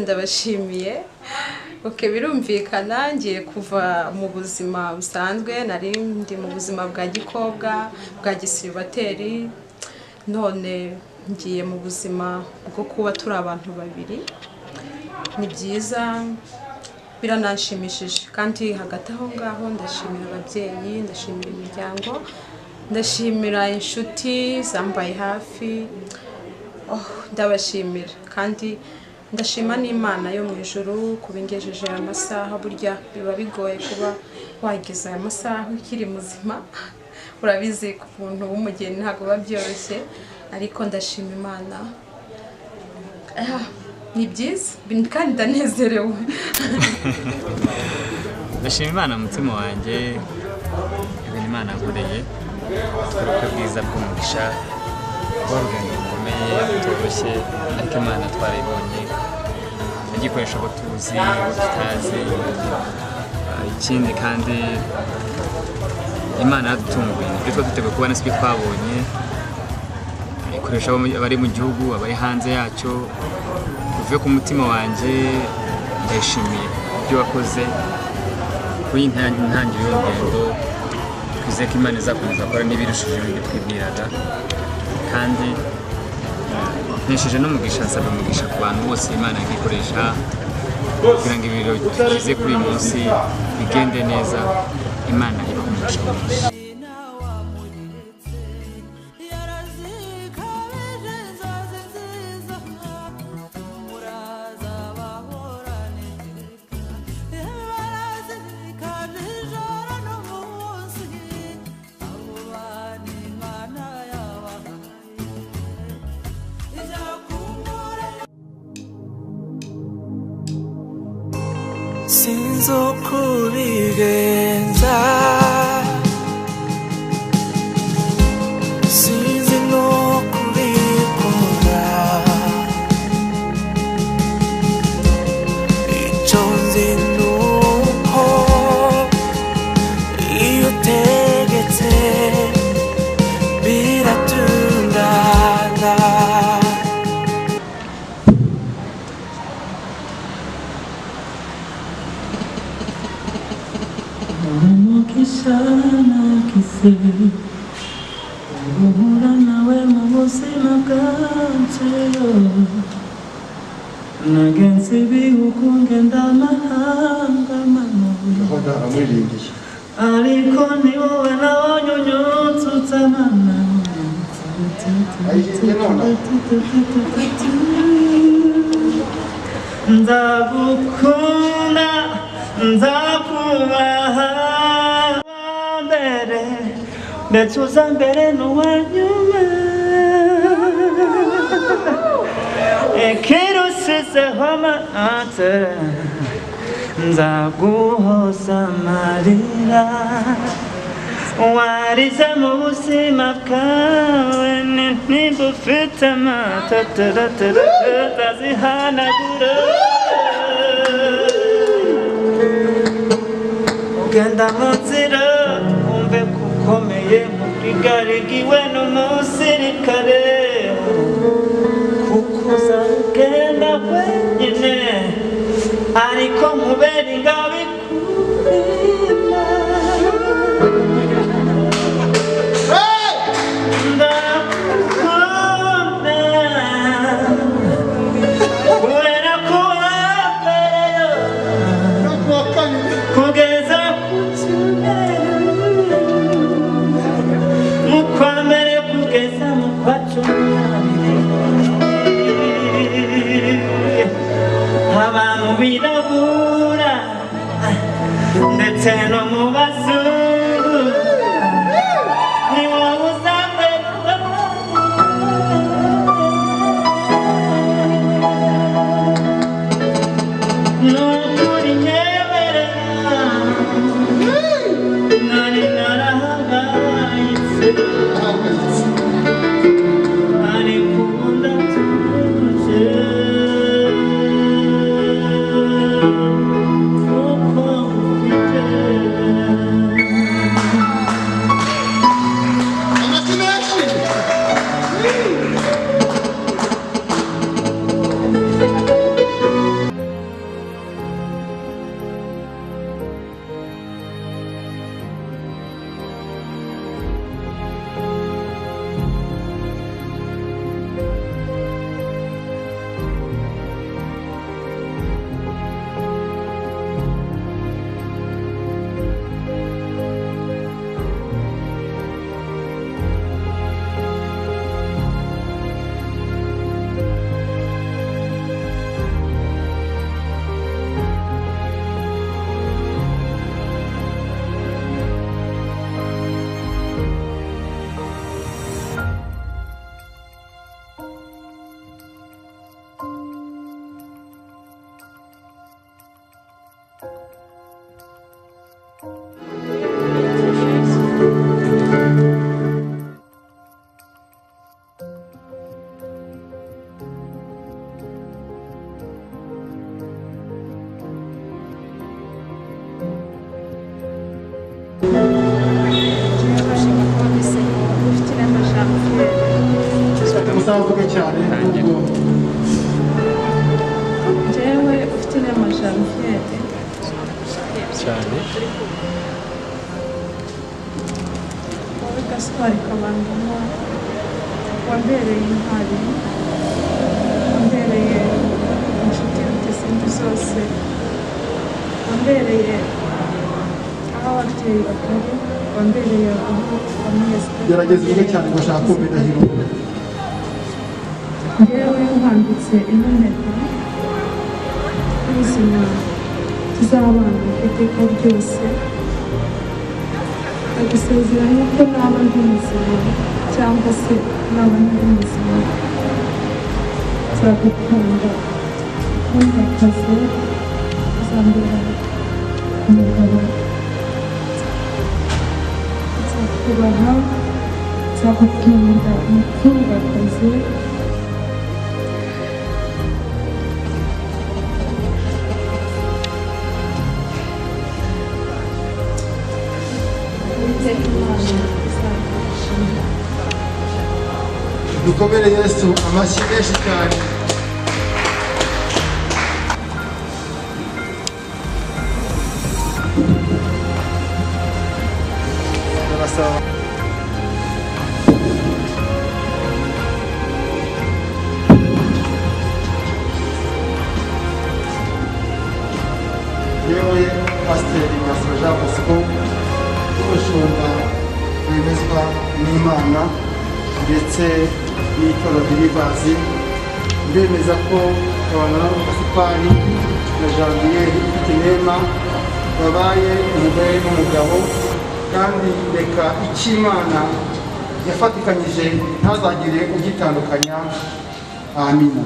ndabashimiye. Okay, birumvikana ngiye kuva mu buzima busanzwe, nari ndi mu buzima bwa gikobwa bwa gisiribateri, none ngiye mu buzima bwo kuba turi abantu babiri. Ni byiza, biranashimishije, kandi hagati aho ngaho ndashimira ababyeyi, ndashimira imiryango, ndashimira inshuti zambaye hafi. Ndabashimira, kandi ndashima n'Imana yo mu ijuru kubingejeje amasaha. Burya biba bigoye kuba wageza amasaha ukiri muzima, urabizi ku buntu w'umugeni ntabwo babyoroshye, ariko ndashima Imana. Ni byiza kandi ndanezerewe. Ndashima Imana mutima wanjye, ibintu Imana yankoreye, ubukwe bwiza bw'umugisha, urugendo rukomeye rutoroshye, ariko Imana twarayibonye, igikoresho abo tuzi abo tutazi. Ikindi kandi Imana yadutunguye, ibyo twari duteguye kubona sibyo twabonye, ikoresha abari mu gihugu, abari hanze yacyo. Uvuye ku mutima wanjye ndashimiye ibyo wakoze kuri intangiriro y'urugendo. Twizeye ko Imana izakomeza gukora n'ibirushije ibyo twibwiraga, kandi ntesheje n'umugisha, nsaba umugisha ku bantu bose Imana yakikoresha kugira ngo ibirori tugize kuri uyu munsi bigende neza. Imana ibahe umugisha mwinshi. Sinzi uko ubigenza, sinzi n'uko ubikora, icyo nzi ni uko iyo utegetse biratungana. Sana kise uhura nawe mu buzima bwanje, nagenze ibihugu ngenda amahanga manura, ariko ni wowe nabonye unyutsutse amana. Nzagukunda, nzakubaha mbere, ndetse uza mbere n'uwanyuma, ikirusizeho amata, nzaguhoza amarira warize mu buzima bwawe. Nimba ufite amata tazihanagura, ugenda mu nzira wumve ko ukomeye, nk'ubwigarigiwe n'umusirikare, kuko uzagenda wenyine, ariko nkubera ingabo ikurima. Ndakukunda kubera ko wambereyo kugeza ku cyumweru, mu kwa mbere kugeza mu kwa cumi n'abiri, abantu birabura ndetse no mu bazungu, ni wowe uzambera n'ukuri nyemerera, nari narahangayitse, ariko ubu ndatuje, kuko ufite uzavuge cyane nubwo jewe ufite inama Janviere cyane wowe Gaspard Kabandamo wambereye intwari wambereye inshuti y'izindi zose wambereye aho ababyeyi batari wambereye aho bameze gerageza uvuge cyane ngo ashaka kumva indahiro yewe nkambitse impeta y'ubuzima tuzabana iteka ryose agusezeranya ko naba ndi muzima cyangwa se naba ntari muzima nzagukunda ntugakaze uzambera umugabo nzakubaha nzagukunda ntugakaze dukomere Yesu amashyi menshi cyane ndabasaba yewe pasiteri Masoro Jean Bosco umushumba wemezwa n'Imana ndetse n'itoro Biribazi ndemeza ko abana Gaspard na Janviere ufite inema babaye umugore n'umugabo kandi reka icyo Imana yafatikanyije ntazagire ugitandukanya amina